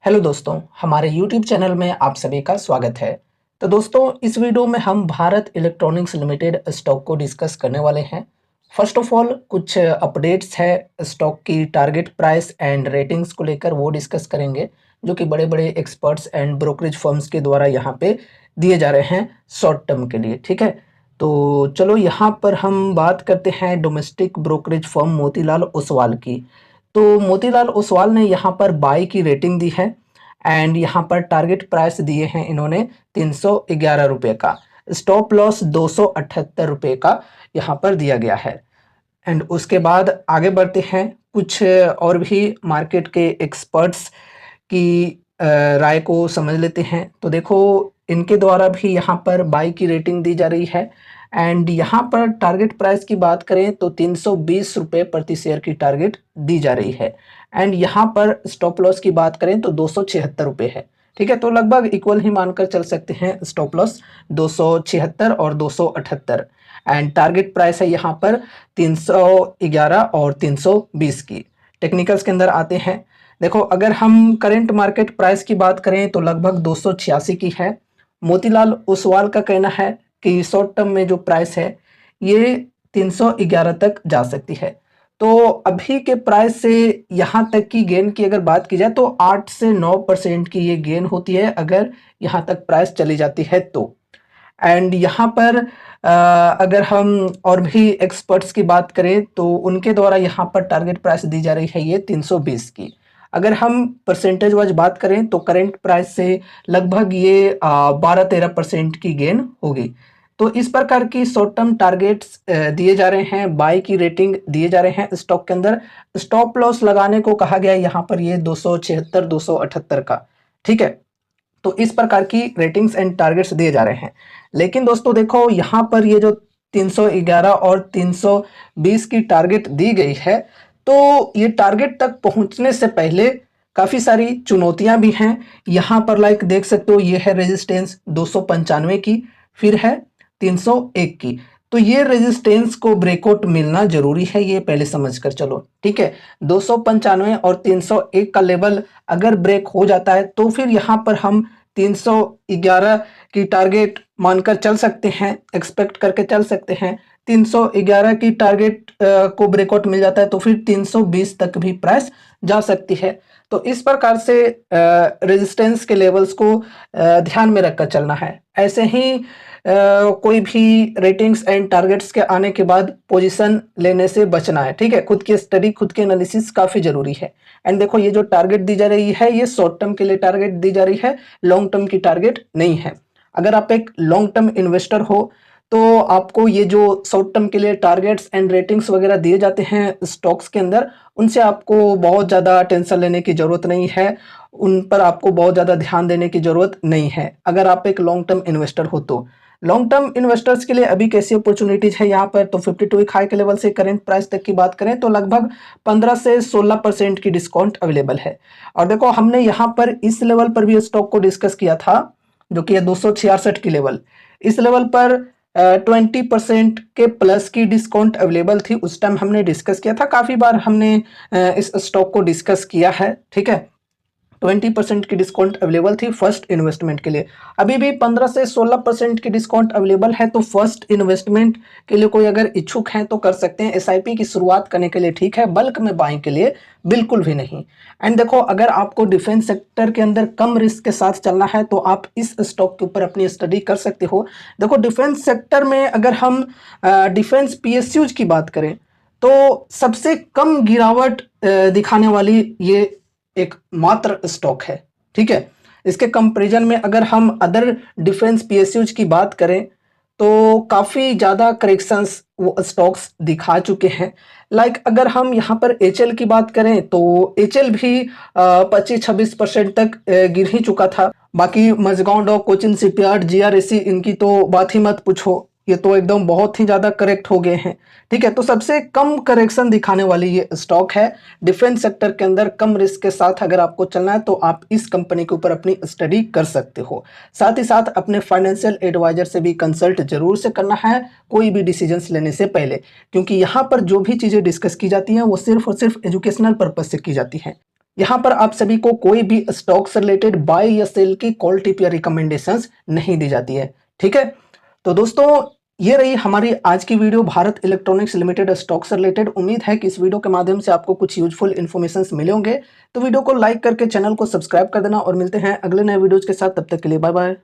Hello दोस्तों, हमारे YouTube channel में आप सभी का स्वागत है। तो दोस्तों, इस वीडियो में हम भारत इलेक्ट्रॉनिक्स लिमिटेड स्टॉक को डिस्कस करने वाले हैं। फर्स्ट ऑफ ऑल कुछ अपडेट्स है स्टॉक की टारगेट प्राइस एंड रेटिंग्स को लेकर, वो डिस्कस करेंगे जो कि बड़े-बड़े एक्सपर्ट्स एंड ब्रोकरेज फर्म्स के द्वारा यहाँ पे दिए जा रहे हैं शॉर्ट टर्म के लिए। ठीक है, तो चलो यहाँ पर हम बात करते हैं domestic brokerage firm Motilal Oswal की। तो मोतीलाल ओसवाल ने यहाँ पर बाई की रेटिंग दी है एंड यहाँ पर टारगेट प्राइस दिए हैं इन्होंने 311 रुपये का। स्टॉप लॉस 278 रुपये का यहाँ पर दिया गया है। एंड उसके बाद आगे बढ़ते हैं, कुछ और भी मार्केट के एक्सपर्ट्स की राय को समझ लेते हैं। तो देखो, इनके द्वारा भी यहाँ पर बाई की रेटिंग दी जा रही है एंड यहाँ पर टारगेट प्राइस की बात करें तो 320 रुपये प्रति शेयर की टारगेट दी जा रही है एंड यहाँ पर स्टॉप लॉस की बात करें तो 276 रुपये है। ठीक है, तो लगभग इक्वल ही मानकर चल सकते हैं स्टॉप लॉस 276 और 278 एंड टारगेट प्राइस है यहाँ पर 311 और 320 की। टेक्निकल्स के अंदर आते हैं। देखो, अगर हम करंट मार्केट प्राइस की बात करें तो लगभग 286 की है। मोतीलाल ओसवाल का कहना है कि शॉर्ट टर्म में जो प्राइस है ये 311 तक जा सकती है। तो अभी के प्राइस से यहाँ तक की गेन की अगर बात की जाए तो 8 से 9% की ये गेन होती है अगर यहाँ तक प्राइस चली जाती है तो। एंड यहाँ पर अगर हम और भी एक्सपर्ट्स की बात करें तो उनके द्वारा यहाँ पर टारगेट प्राइस दी जा रही है ये 320 की। अगर हम परसेंटेज वाइज बात करें तो करंट प्राइस से लगभग ये 12-13% की गेन होगी। तो इस प्रकार की शॉर्ट टर्म टारगेट्स दिए जा रहे हैं, बाई की रेटिंग दिए जा रहे हैं स्टॉक के अंदर। स्टॉप लॉस लगाने को कहा गया है यहाँ पर ये 276 278 का। ठीक है, तो इस प्रकार की रेटिंग्स एंड टारगेट्स दिए जा रहे हैं। लेकिन दोस्तों देखो, यहाँ पर ये जो 311 और 320 की टारगेट दी गई है, तो ये टारगेट तक पहुंचने से पहले काफ़ी सारी चुनौतियां भी हैं। यहाँ पर लाइक देख सकते हो, ये है रेजिस्टेंस 295 की, फिर है 301 की। तो ये रेजिस्टेंस को ब्रेकआउट मिलना जरूरी है, ये पहले समझ कर चलो। ठीक है, 295 और 301 का लेवल अगर ब्रेक हो जाता है तो फिर यहाँ पर हम 311 की टारगेट मानकर चल सकते हैं, एक्सपेक्ट करके चल सकते हैं। 311 की टारगेट को ब्रेकआउट मिल जाता है तो फिर 320 तक भी प्राइस जा सकती है। तो इस प्रकार से रेजिस्टेंस के लेवल्स को ध्यान में रखकर चलना है। ऐसे ही कोई भी रेटिंग्स एंड टारगेट्स के आने के बाद पोजीशन लेने से बचना है। ठीक है, खुद की स्टडी, खुद की एनालिसिस काफ़ी ज़रूरी है। एंड देखो, ये जो टारगेट दी जा रही है ये शॉर्ट टर्म के लिए टारगेट दी जा रही है, लॉन्ग टर्म की टारगेट नहीं है। अगर आप एक लॉन्ग टर्म इन्वेस्टर हो तो आपको ये जो शॉर्ट टर्म के लिए टारगेट्स एंड रेटिंग्स वगैरह दिए जाते हैं स्टॉक्स के अंदर, उनसे आपको बहुत ज़्यादा टेंशन लेने की ज़रूरत नहीं है, उन पर आपको बहुत ज़्यादा ध्यान देने की ज़रूरत नहीं है अगर आप एक लॉन्ग टर्म इन्वेस्टर हो तो। लॉन्ग टर्म इन्वेस्टर्स के लिए अभी कैसी अपॉर्चुनिटीज है यहाँ पर, तो 52 वीक हाई के लेवल से करंट प्राइस तक की बात करें तो लगभग 15 से 16% की डिस्काउंट अवेलेबल है। और देखो, हमने यहाँ पर इस लेवल पर भी स्टॉक को डिस्कस किया था जो कि है 266 की लेवल। इस लेवल पर 20% के प्लस की डिस्काउंट अवेलेबल थी। उस टाइम हमने डिस्कस किया था, काफ़ी बार हमने इस स्टॉक को डिस्कस किया है। ठीक है, 20% की डिस्काउंट अवेलेबल थी फर्स्ट इन्वेस्टमेंट के लिए। अभी भी 15 से 16% की डिस्काउंट अवेलेबल है, तो फर्स्ट इन्वेस्टमेंट के लिए कोई अगर इच्छुक हैं तो कर सकते हैं। एसआईपी की शुरुआत करने के लिए ठीक है, बल्क में बाइंग के लिए बिल्कुल भी नहीं। एंड देखो, अगर आपको डिफेंस सेक्टर के अंदर कम रिस्क के साथ चलना है तो आप इस स्टॉक के ऊपर अपनी स्टडी कर सकते हो। देखो, डिफेंस सेक्टर में अगर हम डिफेंस पीएसयूज की बात करें तो सबसे कम गिरावट दिखाने वाली ये एक मात्र स्टॉक है। ठीक है, इसके कंपैरिजन में अगर हम अदर डिफेंस पीएसयूज की बात करें तो काफ़ी ज़्यादा करेक्शंस वो स्टॉक्स दिखा चुके हैं। लाइक अगर हम यहाँ पर एचएल की बात करें तो एचएल भी 25-26% तक गिर ही चुका था। बाकी मझगांव डॉक, कोचिन शिपयार्ड, जीआरएसी, इनकी तो बात ही मत पूछो, ये तो एकदम बहुत ही ज़्यादा करेक्ट हो गए हैं। ठीक है, तो सबसे कम करेक्शन दिखाने वाली ये स्टॉक है। डिफेंस सेक्टर के अंदर कम रिस्क के साथ अगर आपको चलना है तो आप इस कंपनी के ऊपर अपनी स्टडी कर सकते हो। साथ ही साथ अपने फाइनेंशियल एडवाइजर से भी कंसल्ट जरूर से करना है कोई भी डिसीजंस लेने से पहले, क्योंकि यहाँ पर जो भी चीज़ें डिस्कस की जाती हैं वो सिर्फ और सिर्फ एजुकेशनल पर्पज से की जाती हैं। यहाँ पर आप सभी को कोई भी स्टॉक से रिलेटेड बाय या सेल की कॉल टिप या रिकमेंडेशंस नहीं दी जाती है। ठीक है, तो दोस्तों ये रही हमारी आज की video Bharat electronics limited stock से रिलेटेड। उम्मीद है कि इस वीडियो के माध्यम से आपको कुछ यूजफुल इन्फॉर्मेशन मिले होंगे। तो वीडियो को लाइक करके चैनल को सब्सक्राइब कर देना और मिलते हैं अगले नए वीडियोज के साथ। तब तक के लिए बाय बाय।